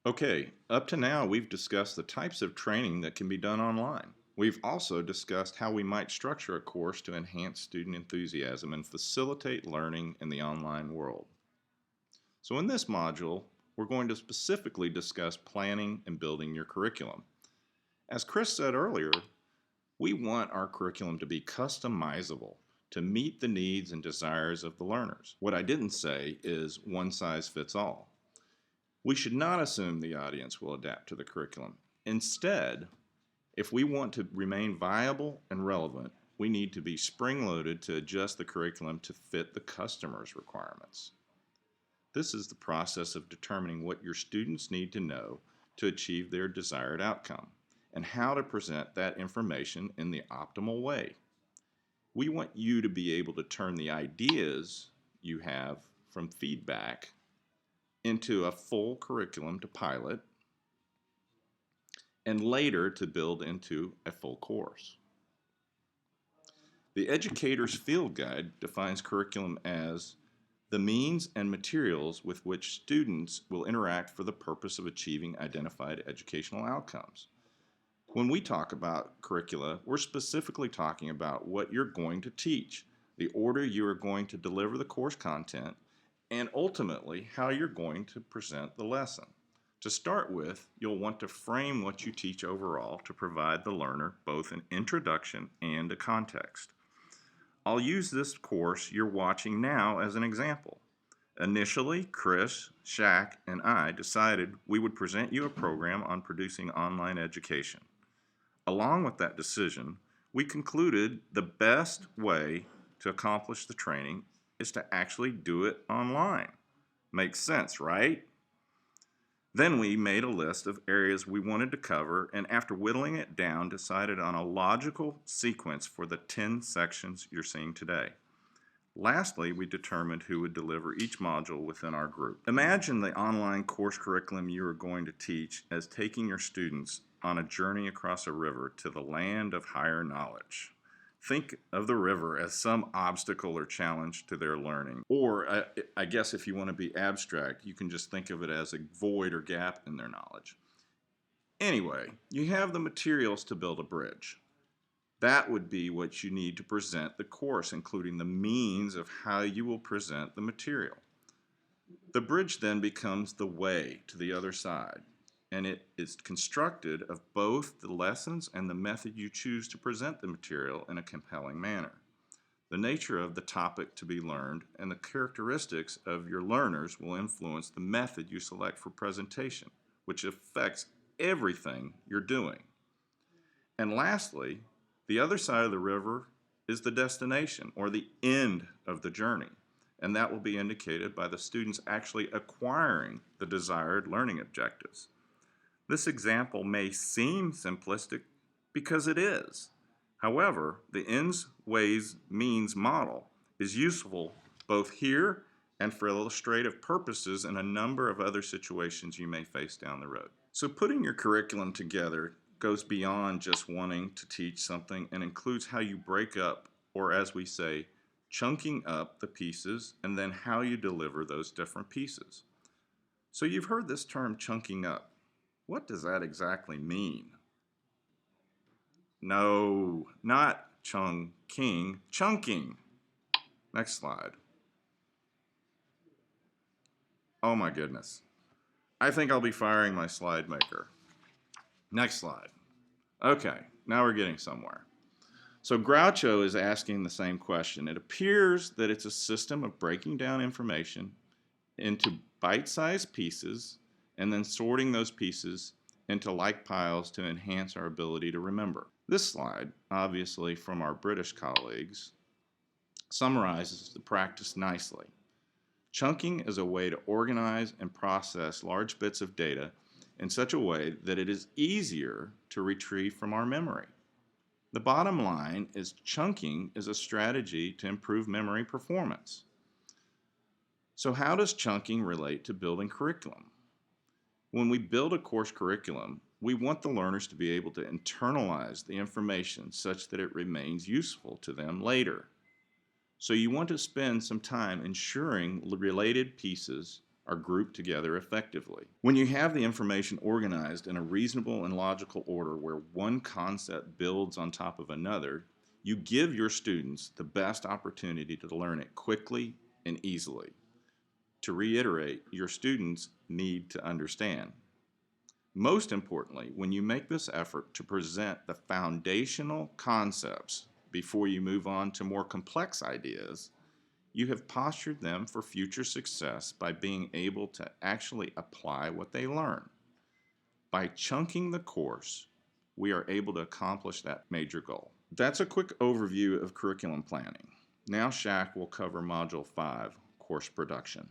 Okay, up to now we've discussed the types of training that can be done online. We've also discussed how we might structure a course to enhance student enthusiasm and facilitate learning in the online world. So in this module, we're going to specifically discuss planning and building your curriculum. As Chris said earlier, we want our curriculum to be customizable to meet the needs and desires of the learners. What I didn't say is one size fits all. We should not assume the audience will adapt to the curriculum. Instead, if we want to remain viable and relevant, we need to be spring-loaded to adjust the curriculum to fit the customer's requirements. This is the process of determining what your students need to know to achieve their desired outcome and how to present that information in the optimal way. We want you to be able to turn the ideas you have from feedback into a full curriculum to pilot and later to build into a full course. The Educator's Field Guide defines curriculum as the means and materials with which students will interact for the purpose of achieving identified educational outcomes. When we talk about curricula, we're specifically talking about what you're going to teach, the order you are going to deliver the course content, and ultimately how you're going to present the lesson. To start with, you'll want to frame what you teach overall to provide the learner both an introduction and a context. I'll use this course you're watching now as an example. Initially, Chris, Shaq, and I decided we would present you a program on producing online education. Along with that decision, we concluded the best way to accomplish the training is to actually do it online. Makes sense, right? Then we made a list of areas we wanted to cover, and after whittling it down, decided on a logical sequence for the 10 sections you're seeing today. Lastly, we determined who would deliver each module within our group. Imagine the online course curriculum you are going to teach as taking your students on a journey across a river to the land of higher knowledge. Think of the river as some obstacle or challenge to their learning. Or, I guess if you want to be abstract, you can just think of it as a void or gap in their knowledge. Anyway, you have the materials to build a bridge. That would be what you need to present the course, including the means of how you will present the material. The bridge then becomes the way to the other side, and it is constructed of both the lessons and the method you choose to present the material in a compelling manner. The nature of the topic to be learned and the characteristics of your learners will influence the method you select for presentation, which affects everything you're doing. And lastly, the other side of the river is the destination or the end of the journey, and that will be indicated by the students actually acquiring the desired learning objectives. This example may seem simplistic because it is. However, the ends, ways, means model is useful both here and for illustrative purposes in a number of other situations you may face down the road. So putting your curriculum together goes beyond just wanting to teach something and includes how you break up, or as we say, chunking up the pieces, and then how you deliver those different pieces. So you've heard this term chunking up. What does that exactly mean? No, not chunking, chunking. Next slide. Oh my goodness. I think I'll be firing my slide maker. Next slide. Okay, now we're getting somewhere. So Groucho is asking the same question. It appears that it's a system of breaking down information into bite-sized pieces and then sorting those pieces into like piles to enhance our ability to remember. This slide, obviously from our British colleagues, summarizes the practice nicely. Chunking is a way to organize and process large bits of data in such a way that it is easier to retrieve from our memory. The bottom line is chunking is a strategy to improve memory performance. So how does chunking relate to building curriculum? When we build a course curriculum, we want the learners to be able to internalize the information such that it remains useful to them later. So you want to spend some time ensuring related pieces are grouped together effectively. When you have the information organized in a reasonable and logical order where one concept builds on top of another, you give your students the best opportunity to learn it quickly and easily. To reiterate, your students need to understand. Most importantly, when you make this effort to present the foundational concepts before you move on to more complex ideas, you have postured them for future success by being able to actually apply what they learn. By chunking the course, we are able to accomplish that major goal. That's a quick overview of curriculum planning. Now Shaq will cover Module 5, Course Production.